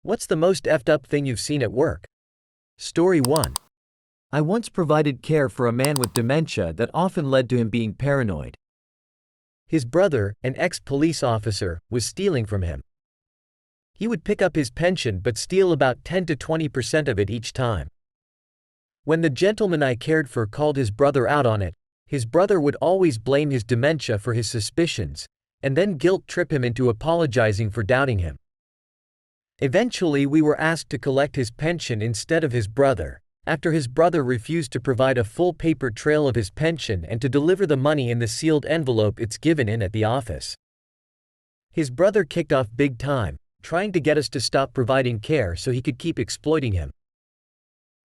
What's the most effed up thing you've seen at work? Story 1. I once provided care for a man with dementia that often led to him being paranoid. His brother, an ex-police officer, was stealing from him. He would pick up his pension but steal about 10 to 20% of it each time. When the gentleman I cared for called his brother out on it, his brother would always blame his dementia for his suspicions, and then guilt-trip him into apologizing for doubting him. Eventually we were asked to collect his pension instead of his brother, after his brother refused to provide a full paper trail of his pension and to deliver the money in the sealed envelope it's given in at the office. His brother kicked off big time, trying to get us to stop providing care so he could keep exploiting him.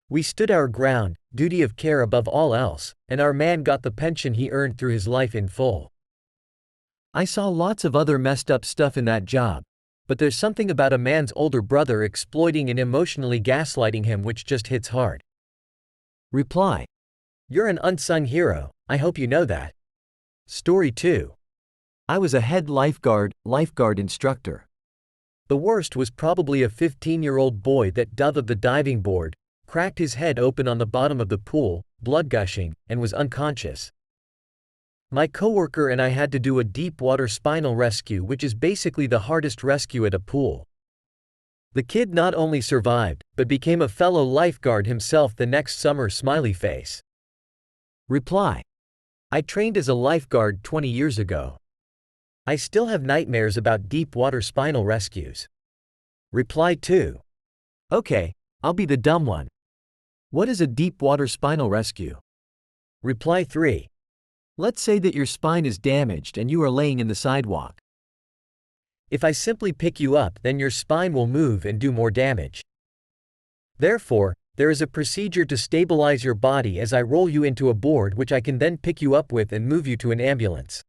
We stood our ground, duty of care above all else, and our man got the pension he earned through his life in full. I saw lots of other messed up stuff in that job, but there's something about a man's older brother exploiting and emotionally gaslighting him which just hits hard. Reply. You're an unsung hero, I hope you know that. Story 2. I was a head lifeguard instructor. The worst was probably a 15-year-old boy that dove of the diving board, cracked his head open on the bottom of the pool, blood gushing, and was unconscious. My coworker and I had to do a deep water spinal rescue, which is basically the hardest rescue at a pool. The kid not only survived, but became a fellow lifeguard himself the next summer. Smiley face. Reply. I trained as a lifeguard 20 years ago. I still have nightmares about deep water spinal rescues. Reply 2. Okay, I'll be the dumb one. What is a deep water spinal rescue? Reply 3. Let's say that your spine is damaged and you are laying in the sidewalk. If I simply pick you up, then your spine will move and do more damage. Therefore, there is a procedure to stabilize your body as I roll you into a board which I can then pick you up with and move you to an ambulance.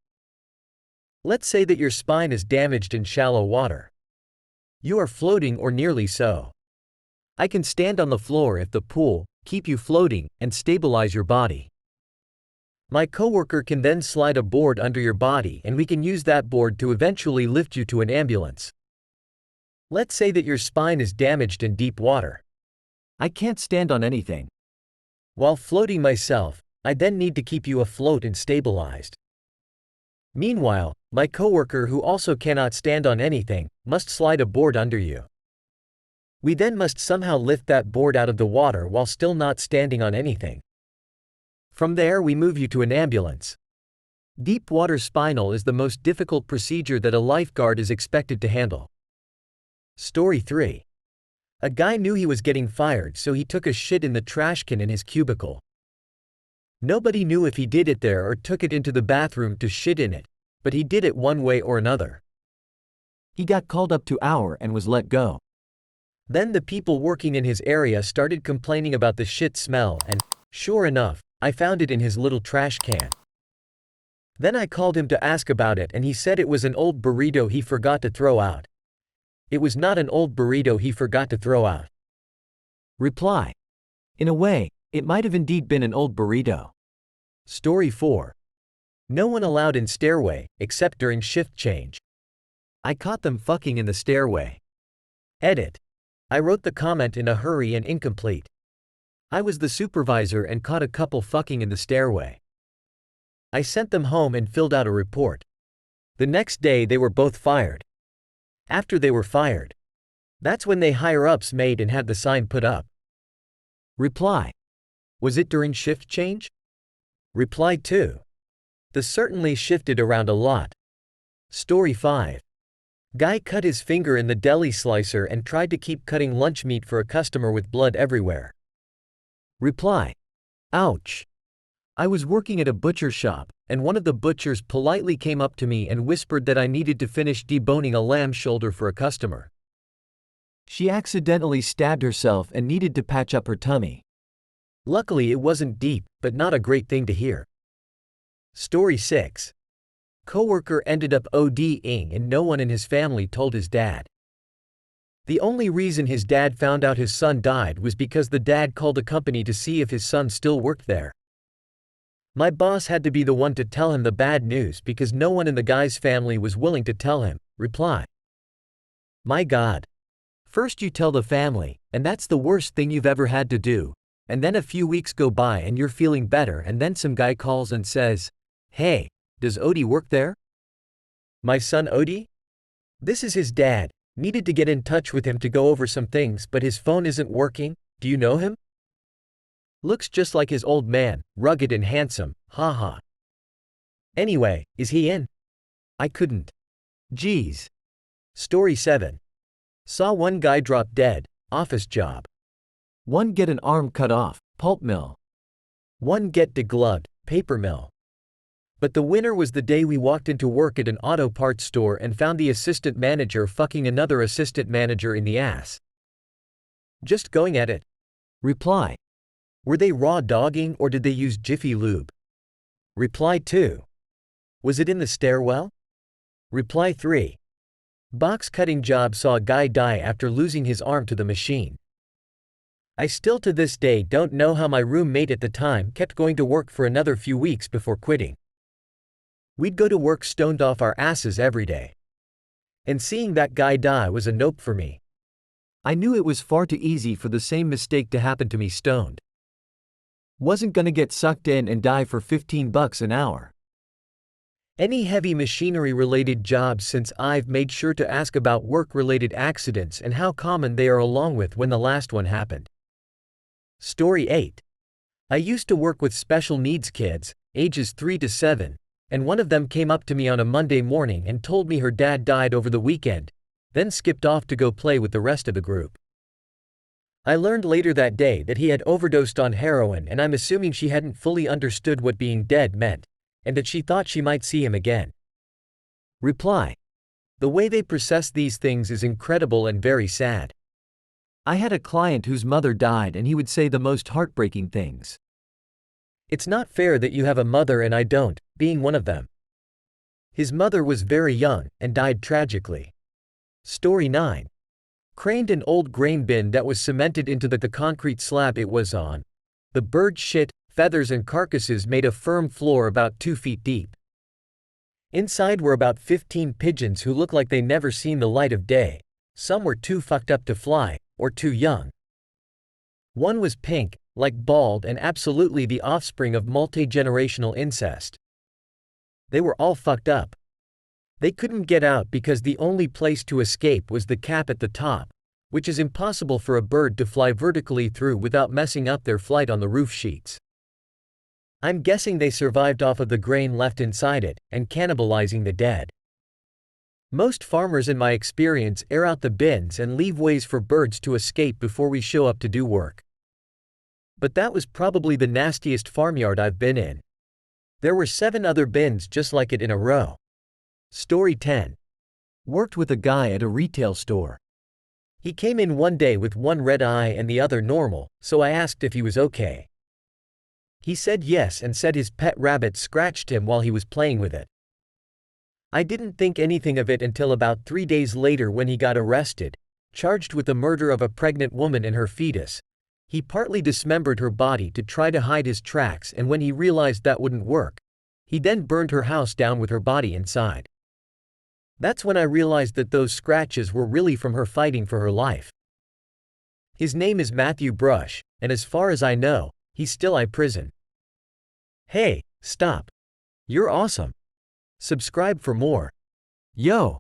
Let's say that your spine is damaged in shallow water. You are floating or nearly so. I can stand on the floor of the pool, keep you floating, and stabilize your body. My coworker can then slide a board under your body and we can use that board to eventually lift you to an ambulance. Let's say that your spine is damaged in deep water. I can't stand on anything. While floating myself, I then need to keep you afloat and stabilized. Meanwhile, my coworker, who also cannot stand on anything, must slide a board under you. We then must somehow lift that board out of the water while still not standing on anything. From there we move you to an ambulance. Deep water spinal is the most difficult procedure that a lifeguard is expected to handle. Story 3. A guy knew he was getting fired, so he took a shit in the trash can in his cubicle. Nobody knew if he did it there or took it into the bathroom to shit in it, but he did it one way or another. He got called up to hour and was let go. Then the people working in his area started complaining about the shit smell and, sure enough, I found it in his little trash can. Then I called him to ask about it and he said it was an old burrito he forgot to throw out. It was not an old burrito he forgot to throw out. Reply. In a way, it might have indeed been an old burrito. Story 4. No one allowed in stairway, except during shift change. I caught them fucking in the stairway. Edit. I wrote the comment in a hurry and incomplete. I was the supervisor and caught a couple fucking in the stairway. I sent them home and filled out a report. The next day they were both fired. After they were fired, that's when they higher-ups made and had the sign put up. Reply. Was it during shift change? Reply 2. The certainly shifted around a lot. Story 5. Guy cut his finger in the deli slicer and tried to keep cutting lunch meat for a customer with blood everywhere. Reply. Ouch. I was working at a butcher shop, and one of the butchers politely came up to me and whispered that I needed to finish deboning a lamb shoulder for a customer. She accidentally stabbed herself and needed to patch up her tummy. Luckily it wasn't deep, but not a great thing to hear. Story 6. Coworker ended up ODing and no one in his family told his dad. The only reason his dad found out his son died was because the dad called a company to see if his son still worked there. My boss had to be the one to tell him the bad news because no one in the guy's family was willing to tell him. Reply. My God. First you tell the family, and that's the worst thing you've ever had to do. And then a few weeks go by and you're feeling better, and then some guy calls and says, "Hey, does Odie work there?" My son Odie? This is his dad. Needed to get in touch with him to go over some things, but his phone isn't working. Do you know him? Looks just like his old man, rugged and handsome, haha. Anyway, is he in? I couldn't. Geez. Story 7. Saw one guy drop dead, office job. One get an arm cut off, pulp mill. One get deglugged, paper mill. But the winner was the day we walked into work at an auto parts store and found the assistant manager fucking another assistant manager in the ass. Just going at it. Reply. Were they raw dogging or did they use Jiffy Lube? Reply 2. Was it in the stairwell? Reply 3. Box cutting job, saw a guy die after losing his arm to the machine. I still to this day don't know how my roommate at the time kept going to work for another few weeks before quitting. We'd go to work stoned off our asses every day. And seeing that guy die was a nope for me. I knew it was far too easy for the same mistake to happen to me stoned. Wasn't gonna get sucked in and die for $15 an hour. Any heavy machinery related jobs, since I've made sure to ask about work related accidents and how common they are along with when the last one happened. Story 8. I used to work with special needs kids, ages 3 to 7, and one of them came up to me on a Monday morning and told me her dad died over the weekend, then skipped off to go play with the rest of the group. I learned later that day that he had overdosed on heroin, and I'm assuming she hadn't fully understood what being dead meant, and that she thought she might see him again. Reply. The way they process these things is incredible and very sad. I had a client whose mother died and he would say the most heartbreaking things. It's not fair that you have a mother and I don't, being one of them. His mother was very young and died tragically. Story 9. Craned an old grain bin that was cemented into the concrete slab it was on. The bird shit, feathers and carcasses made a firm floor about 2 feet deep. Inside were about 15 pigeons who looked like they never seen the light of day. Some were too fucked up to fly, or too young. One was pink, like bald, and absolutely the offspring of multi-generational incest. They were all fucked up. They couldn't get out because the only place to escape was the cap at the top, which is impossible for a bird to fly vertically through without messing up their flight on the roof sheets. I'm guessing they survived off of the grain left inside it, and cannibalizing the dead. Most farmers in my experience air out the bins and leave ways for birds to escape before we show up to do work. But that was probably the nastiest farmyard I've been in. There were 7 other bins just like it in a row. Story 10. Worked with a guy at a retail store. He came in one day with one red eye and the other normal, so I asked if he was okay. He said yes and said his pet rabbit scratched him while he was playing with it. I didn't think anything of it until about 3 days later when he got arrested, charged with the murder of a pregnant woman and her fetus. He partly dismembered her body to try to hide his tracks, and when he realized that wouldn't work, he then burned her house down with her body inside. That's when I realized that those scratches were really from her fighting for her life. His name is Matthew Brush, and as far as I know, he's still in prison. Hey, stop. You're awesome. Subscribe for more. Yo.